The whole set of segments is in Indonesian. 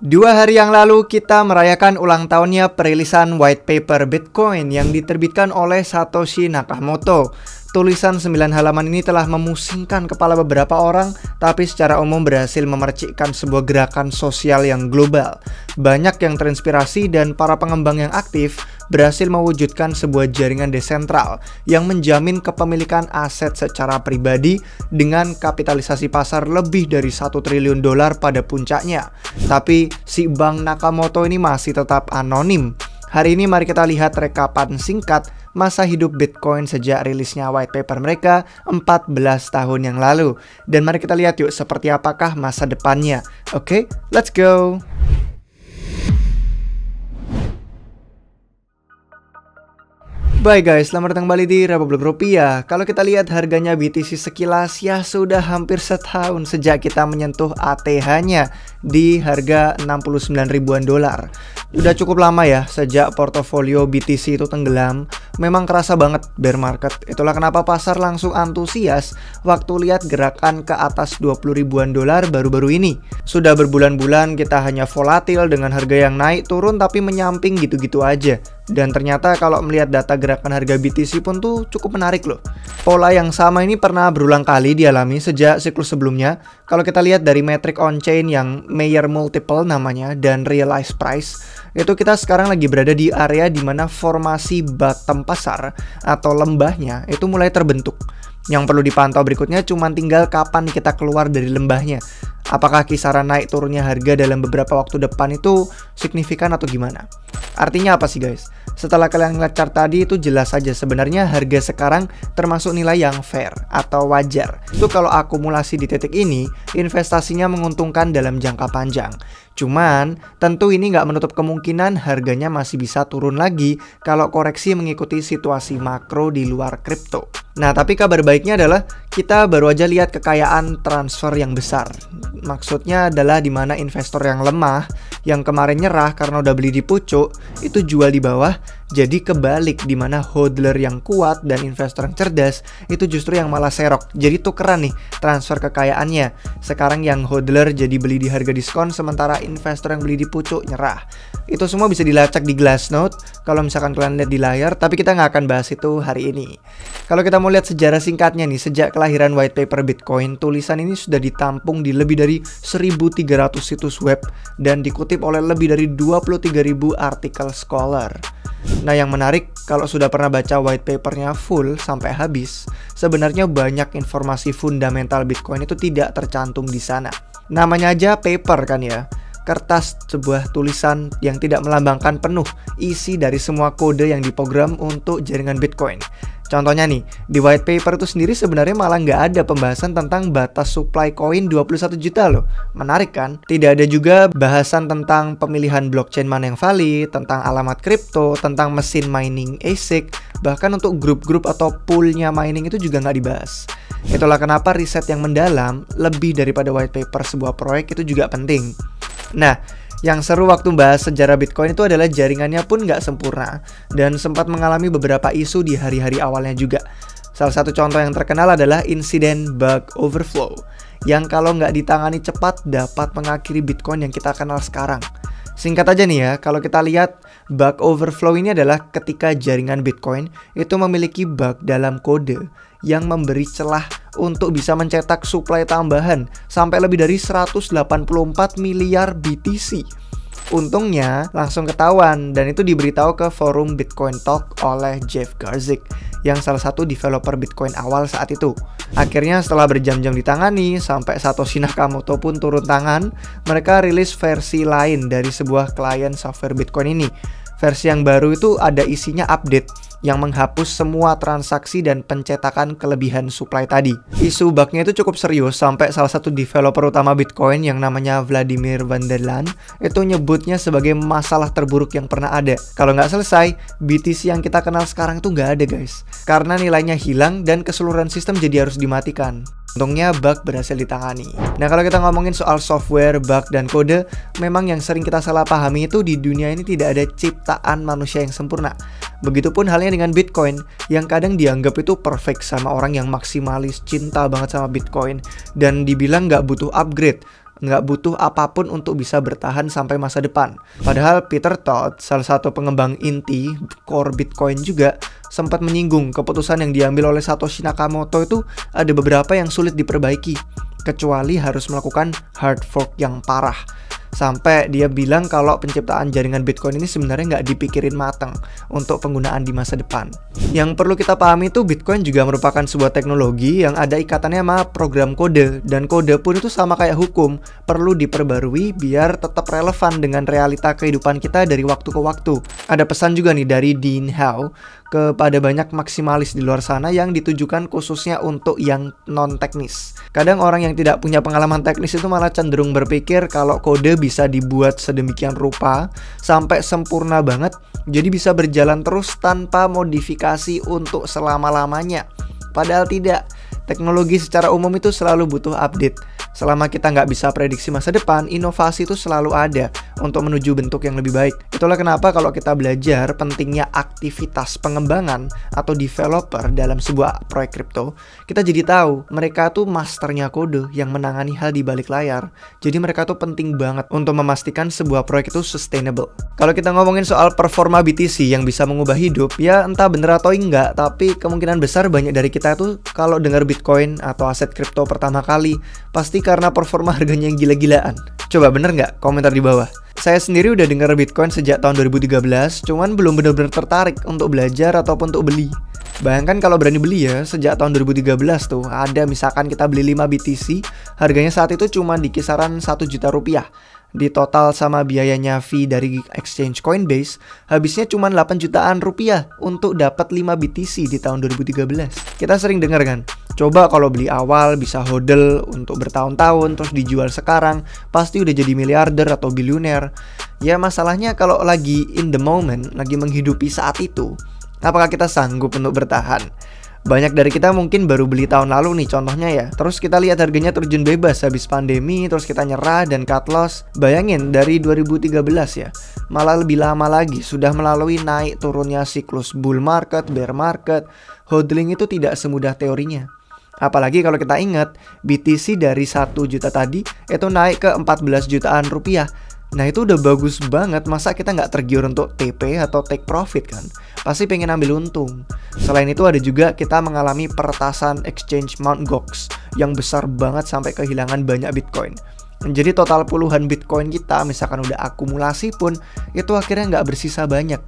2 hari yang lalu kita merayakan ulang tahunnya perilisan white paper Bitcoin yang diterbitkan oleh Satoshi Nakamoto. Tulisan 9 halaman ini telah memusingkan kepala beberapa orang, tapi secara umum berhasil memercikkan sebuah gerakan sosial yang global. Banyak yang terinspirasi dan para pengembang yang aktif berhasil mewujudkan sebuah jaringan desentral yang menjamin kepemilikan aset secara pribadi dengan kapitalisasi pasar lebih dari $1 triliun pada puncaknya. Tapi si Bang Nakamoto ini masih tetap anonim. Hari ini mari kita lihat rekapan singkat masa hidup Bitcoin sejak rilisnya white paper mereka 14 tahun yang lalu. Dan mari kita lihat yuk seperti apakah masa depannya. Oke, let's go! Baik guys, selamat datang kembali di Republik Rupiah. Kalau kita lihat harganya BTC sekilas ya sudah hampir setahun sejak kita menyentuh ATH-nya di harga 69 ribuan dolar. Udah cukup lama ya sejak portofolio BTC itu tenggelam. Memang kerasa banget bear market. Itulah kenapa pasar langsung antusias waktu lihat gerakan ke atas 20 ribuan dolar baru-baru ini. Sudah berbulan-bulan kita hanya volatil dengan harga yang naik turun tapi menyamping gitu-gitu aja. Dan ternyata kalau melihat data gerakan harga BTC pun tuh cukup menarik loh. Pola yang sama ini pernah berulang kali dialami sejak siklus sebelumnya. Kalau kita lihat dari metrik on-chain yang Mayer Multiple namanya dan Realized Price, itu kita sekarang lagi berada di area dimana formasi bottom pasar atau lembahnya itu mulai terbentuk. Yang perlu dipantau berikutnya cuma tinggal kapan kita keluar dari lembahnya. Apakah kisaran naik turunnya harga dalam beberapa waktu depan itu signifikan atau gimana? Artinya apa sih guys? Setelah kalian ngeliat chart tadi itu jelas saja sebenarnya harga sekarang termasuk nilai yang fair atau wajar. Itu kalau akumulasi di titik ini, investasinya menguntungkan dalam jangka panjang. Cuman tentu ini nggak menutup kemungkinan harganya masih bisa turun lagi kalau koreksi mengikuti situasi makro di luar kripto. Nah, tapi kabar baiknya adalah kita baru aja lihat kekayaan transfer yang besar. Maksudnya adalah di mana investor yang lemah, yang kemarin nyerah karena udah beli di pucuk, itu jual di bawah. Jadi kebalik di mana hodler yang kuat dan investor yang cerdas itu justru yang malah serok. Jadi tukeran nih transfer kekayaannya. Sekarang yang hodler jadi beli di harga diskon sementara investor yang beli di pucuk nyerah. Itu semua bisa dilacak di Glassnode kalau misalkan kalian lihat di layar, tapi kita nggak akan bahas itu hari ini. Kalau kita mau lihat sejarah singkatnya nih, sejak kelahiran white paper Bitcoin, tulisan ini sudah ditampung di lebih dari 1.300 situs web dan dikutip oleh lebih dari 23.000 artikel scholar. Nah, yang menarik kalau sudah pernah baca white papernya full sampai habis, sebenarnya banyak informasi fundamental Bitcoin itu tidak tercantum di sana. Namanya aja paper kan ya, kertas sebuah tulisan yang tidak melambangkan penuh isi dari semua kode yang diprogram untuk jaringan Bitcoin. Contohnya nih, di white paper itu sendiri sebenarnya malah nggak ada pembahasan tentang batas supply koin 21 juta loh. Menarik kan? Tidak ada juga bahasan tentang pemilihan blockchain mana yang valid, tentang alamat kripto, tentang mesin mining ASIC, bahkan untuk grup-grup atau poolnya mining itu juga nggak dibahas. Itulah kenapa riset yang mendalam lebih daripada white paper sebuah proyek itu juga penting. Nah, yang seru waktu bahas sejarah Bitcoin itu adalah jaringannya pun nggak sempurna dan sempat mengalami beberapa isu di hari-hari awalnya juga. Salah satu contoh yang terkenal adalah insiden bug overflow yang kalau nggak ditangani cepat dapat mengakhiri Bitcoin yang kita kenal sekarang. Singkat aja nih ya, kalau kita lihat bug overflow ini adalah ketika jaringan Bitcoin itu memiliki bug dalam kode yang memberi celah untuk bisa mencetak suplai tambahan sampai lebih dari 184 miliar BTC. Untungnya langsung ketahuan dan itu diberitahu ke forum Bitcoin Talk oleh Jeff Garzik yang salah satu developer Bitcoin awal saat itu. Akhirnya setelah berjam-jam ditangani sampai Satoshi Nakamoto pun turun tangan, mereka rilis versi lain dari sebuah klien software Bitcoin ini. Versi yang baru itu ada isinya update yang menghapus semua transaksi dan pencetakan kelebihan supply tadi. Isu bugnya itu cukup serius sampai salah satu developer utama Bitcoin yang namanya Vladimir Vanderlaan itu nyebutnya sebagai masalah terburuk yang pernah ada. Kalau nggak selesai, BTC yang kita kenal sekarang itu nggak ada guys. Karena nilainya hilang dan keseluruhan sistem jadi harus dimatikan. Untungnya bug berhasil ditangani. Nah, kalau kita ngomongin soal software, bug, dan kode, memang yang sering kita salah pahami itu di dunia ini tidak ada ciptaan manusia yang sempurna. Begitupun halnya dengan Bitcoin, yang kadang dianggap itu perfect sama orang yang maksimalis, cinta banget sama Bitcoin, dan dibilang nggak butuh upgrade. nggak butuh apapun untuk bisa bertahan sampai masa depan. Padahal Peter Todd, salah satu pengembang inti core Bitcoin juga, sempat menyinggung keputusan yang diambil oleh Satoshi Nakamoto itu ada beberapa yang sulit diperbaiki, kecuali harus melakukan hard fork yang parah. Sampai dia bilang kalau penciptaan jaringan Bitcoin ini sebenarnya nggak dipikirin matang untuk penggunaan di masa depan. Yang perlu kita pahami itu Bitcoin juga merupakan sebuah teknologi yang ada ikatannya sama program kode. Dan kode pun itu sama kayak hukum, perlu diperbarui biar tetap relevan dengan realita kehidupan kita dari waktu ke waktu. Ada pesan juga nih dari Dean Howe kepada banyak maksimalis di luar sana yang ditujukan khususnya untuk yang non-teknis. Kadang orang yang tidak punya pengalaman teknis itu malah cenderung berpikir kalau kode bisa dibuat sedemikian rupa sampai sempurna banget, jadi bisa berjalan terus tanpa modifikasi untuk selama-lamanya. Padahal tidak, teknologi secara umum itu selalu butuh update. Selama kita nggak bisa prediksi masa depan, inovasi itu selalu ada untuk menuju bentuk yang lebih baik. Itulah kenapa kalau kita belajar pentingnya aktivitas pengembangan atau developer dalam sebuah proyek kripto, kita jadi tahu mereka tuh masternya kode yang menangani hal di balik layar. Jadi mereka tuh penting banget untuk memastikan sebuah proyek itu sustainable. Kalau kita ngomongin soal performa BTC yang bisa mengubah hidup, ya entah bener atau enggak, tapi kemungkinan besar banyak dari kita tuh kalau dengar Bitcoin atau aset kripto pertama kali, pasti karena performa harganya yang gila-gilaan. Coba bener nggak? Komentar di bawah. Saya sendiri udah dengar Bitcoin sejak tahun 2013, cuman belum benar-benar tertarik untuk belajar ataupun untuk beli. Bayangkan kalau berani beli ya, sejak tahun 2013 tuh, ada misalkan kita beli 5 BTC, harganya saat itu cuma di kisaran 1 juta rupiah. Di total sama biayanya fee dari exchange Coinbase, habisnya cuma 8 jutaan rupiah untuk dapat 5 BTC di tahun 2013. Kita sering dengar kan, coba kalau beli awal bisa hodl untuk bertahun-tahun terus dijual sekarang, pasti udah jadi miliarder atau bilioner. Ya masalahnya kalau lagi in the moment, lagi menghidupi saat itu, apakah kita sanggup untuk bertahan? Banyak dari kita mungkin baru beli tahun lalu nih contohnya ya. Terus kita lihat harganya terjun bebas habis pandemi, terus kita nyerah dan cut loss. Bayangin dari 2013 ya, malah lebih lama lagi sudah melalui naik turunnya siklus bull market, bear market. Hodling itu tidak semudah teorinya. Apalagi kalau kita ingat BTC dari 1 juta tadi itu naik ke 14 jutaan rupiah. Nah itu udah bagus banget, masa kita nggak tergiur untuk TP atau take profit kan? Pasti pengen ambil untung. Selain itu ada juga kita mengalami peretasan exchange Mt. Gox yang besar banget sampai kehilangan banyak Bitcoin. Jadi total puluhan Bitcoin kita misalkan udah akumulasi pun itu akhirnya nggak bersisa banyak.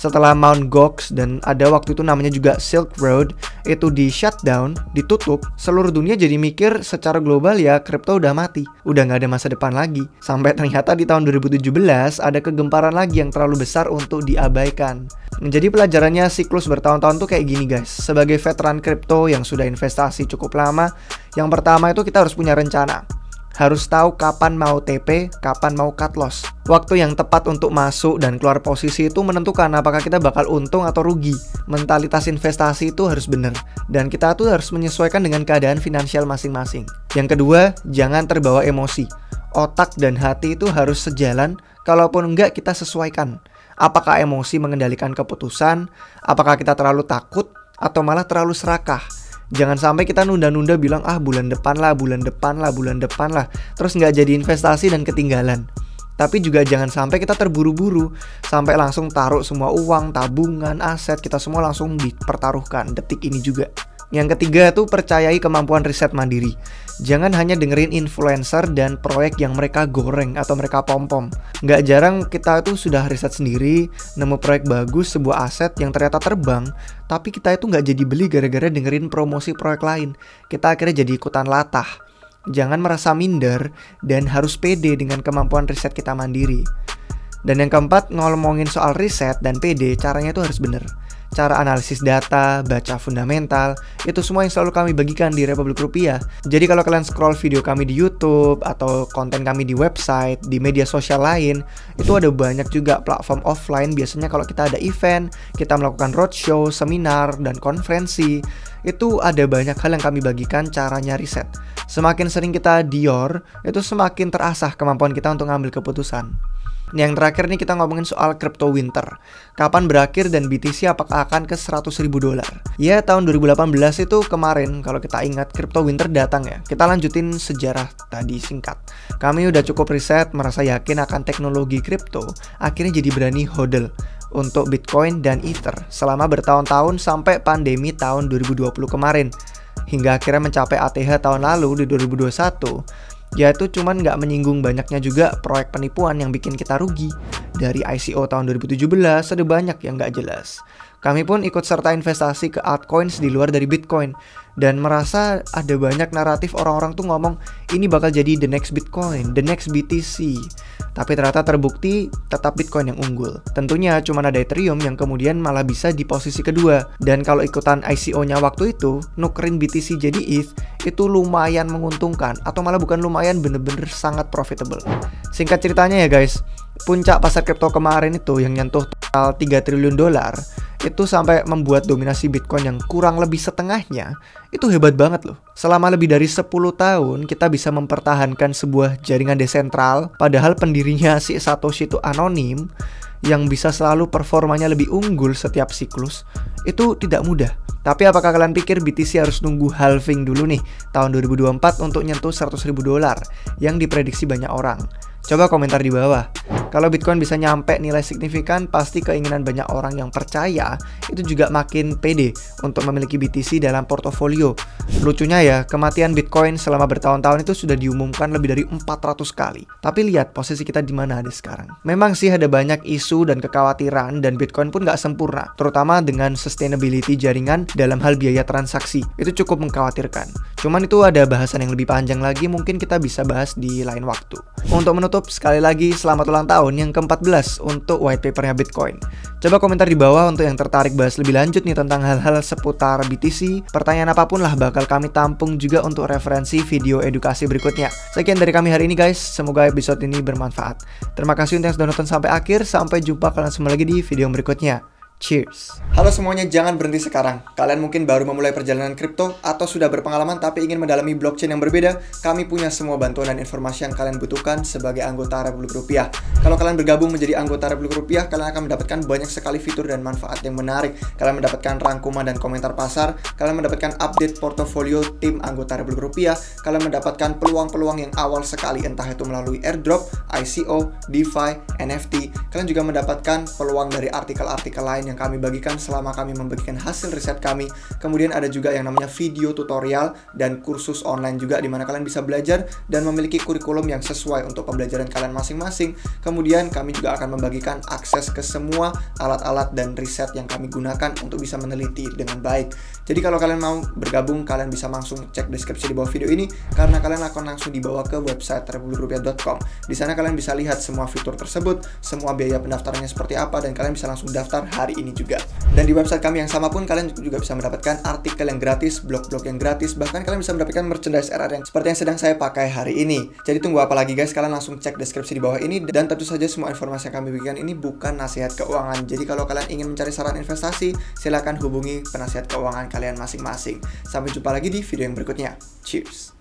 Setelah Mt. Gox dan ada waktu itu namanya juga Silk Road itu di shutdown, ditutup, seluruh dunia jadi mikir secara global ya kripto udah mati, udah nggak ada masa depan lagi. Sampai ternyata di tahun 2017 ada kegemparan lagi yang terlalu besar untuk diabaikan. Jadi pelajarannya siklus bertahun-tahun tuh kayak gini guys. Sebagai veteran kripto yang sudah investasi cukup lama, yang pertama itu kita harus punya rencana. Harus tahu kapan mau TP, kapan mau cut loss. Waktu yang tepat untuk masuk dan keluar posisi itu menentukan apakah kita bakal untung atau rugi. Mentalitas investasi itu harus benar. Dan kita tuh harus menyesuaikan dengan keadaan finansial masing-masing. Yang kedua, jangan terbawa emosi. Otak dan hati itu harus sejalan, kalaupun enggak kita sesuaikan. Apakah emosi mengendalikan keputusan? Apakah kita terlalu takut? Atau malah terlalu serakah? Jangan sampai kita nunda-nunda bilang bulan depan lah, terus nggak jadi investasi dan ketinggalan. Tapi juga jangan sampai kita terburu-buru sampai langsung taruh semua uang, tabungan, aset kita semua langsung dipertaruhkan detik ini juga. Yang ketiga tuh percayai kemampuan riset mandiri. Jangan hanya dengerin influencer dan proyek yang mereka goreng atau mereka pom-pom. Nggak jarang kita tuh sudah riset sendiri, nemu proyek bagus, sebuah aset yang ternyata terbang, tapi kita itu nggak jadi beli gara-gara dengerin promosi proyek lain. Kita akhirnya jadi ikutan latah. Jangan merasa minder dan harus pede dengan kemampuan riset kita mandiri. Dan yang keempat, ngomongin soal riset dan pede, caranya itu harus bener. Cara analisis data, baca fundamental, itu semua yang selalu kami bagikan di Republik Rupiah. Jadi kalau kalian scroll video kami di YouTube atau konten kami di website, di media sosial lain, itu ada banyak juga platform offline. Biasanya kalau kita ada event, kita melakukan roadshow, seminar, dan konferensi, itu ada banyak hal yang kami bagikan caranya riset. Semakin sering kita dior, itu semakin terasah kemampuan kita untuk ngambil keputusan. Yang terakhir nih kita ngomongin soal crypto winter. Kapan berakhir dan BTC apakah akan ke 100.000 dolar? Ya, tahun 2018 itu kemarin kalau kita ingat crypto winter datang ya. Kita lanjutin sejarah tadi singkat. Kami udah cukup riset, merasa yakin akan teknologi kripto, akhirnya jadi berani hodl untuk Bitcoin dan Ether selama bertahun-tahun sampai pandemi tahun 2020 kemarin. Hingga akhirnya mencapai ATH tahun lalu di 2021. Ya itu cuman nggak menyinggung banyaknya juga proyek penipuan yang bikin kita rugi. Dari ICO tahun 2017 ada banyak yang nggak jelas. Kami pun ikut serta investasi ke altcoins di luar dari Bitcoin. Dan merasa ada banyak naratif orang-orang tuh ngomong ini bakal jadi the next Bitcoin, the next BTC. Tapi ternyata terbukti tetap Bitcoin yang unggul. Tentunya cuma ada Ethereum yang kemudian malah bisa di posisi kedua. Dan kalau ikutan ICO-nya waktu itu, nukerin BTC jadi ETH, itu lumayan menguntungkan. Atau malah bukan lumayan, bener-bener sangat profitable. Singkat ceritanya ya guys, puncak pasar kripto kemarin itu yang nyentuh total 3 triliun dolar, itu sampai membuat dominasi Bitcoin yang kurang lebih setengahnya, itu hebat banget loh. Selama lebih dari 10 tahun kita bisa mempertahankan sebuah jaringan desentral, padahal pendirinya si Satoshi itu anonim, yang bisa selalu performanya lebih unggul setiap siklus, itu tidak mudah. Tapi apakah kalian pikir BTC harus nunggu halving dulu nih tahun 2024 untuk nyentuh 100.000 dolar yang diprediksi banyak orang? Coba komentar di bawah. Kalau Bitcoin bisa nyampe nilai signifikan, pasti keinginan banyak orang yang percaya itu juga makin pede untuk memiliki BTC dalam portofolio. Lucunya ya, kematian Bitcoin selama bertahun-tahun itu sudah diumumkan lebih dari 400 kali. Tapi lihat posisi kita di mana ada sekarang. Memang sih ada banyak isu dan kekhawatiran, dan Bitcoin pun nggak sempurna, terutama dengan sustainability jaringan dalam hal biaya transaksi. Itu cukup mengkhawatirkan. Cuman itu ada bahasan yang lebih panjang lagi, mungkin kita bisa bahas di lain waktu. Untuk menutup, sekali lagi selamat ulang tahun yang ke-14 untuk white papernya Bitcoin. Coba komentar di bawah untuk yang tertarik bahas lebih lanjut nih tentang hal-hal seputar BTC. Pertanyaan apapun lah bakal kami tampung juga untuk referensi video edukasi berikutnya. Sekian dari kami hari ini guys, semoga episode ini bermanfaat. Terima kasih untuk yang sudah nonton sampai akhir, sampai jumpa kalian semua lagi di video berikutnya. Cheers. Halo semuanya, jangan berhenti sekarang. Kalian mungkin baru memulai perjalanan kripto atau sudah berpengalaman tapi ingin mendalami blockchain yang berbeda. Kami punya semua bantuan dan informasi yang kalian butuhkan sebagai anggota Republik Rupiah. Kalau kalian bergabung menjadi anggota Republik Rupiah, kalian akan mendapatkan banyak sekali fitur dan manfaat yang menarik. Kalian mendapatkan rangkuman dan komentar pasar. Kalian mendapatkan update portofolio tim anggota Republik Rupiah. Kalian mendapatkan peluang-peluang yang awal sekali, entah itu melalui airdrop, ICO, DeFi, NFT. Kalian juga mendapatkan peluang dari artikel-artikel lain yang kami bagikan selama kami membagikan hasil riset kami. Kemudian ada juga yang namanya video tutorial dan kursus online juga, di mana kalian bisa belajar dan memiliki kurikulum yang sesuai untuk pembelajaran kalian masing-masing. Kemudian kami juga akan membagikan akses ke semua alat-alat dan riset yang kami gunakan untuk bisa meneliti dengan baik. Jadi kalau kalian mau bergabung, kalian bisa langsung cek deskripsi di bawah video ini, karena kalian akan langsung dibawa ke website republikrupiah.com. Di sana kalian bisa lihat semua fitur tersebut, semua biaya pendaftarannya seperti apa, dan kalian bisa langsung daftar hari ini juga. Dan di website kami yang sama pun kalian juga bisa mendapatkan artikel yang gratis, blog-blog yang gratis, bahkan kalian bisa mendapatkan merchandise RR yang seperti yang sedang saya pakai hari ini. Jadi tunggu apa lagi guys, kalian langsung cek deskripsi di bawah ini. Dan tentu saja semua informasi yang kami berikan ini bukan nasihat keuangan. Jadi kalau kalian ingin mencari saran investasi, silakan hubungi penasihat keuangan kalian masing-masing. Sampai jumpa lagi di video yang berikutnya. Cheers.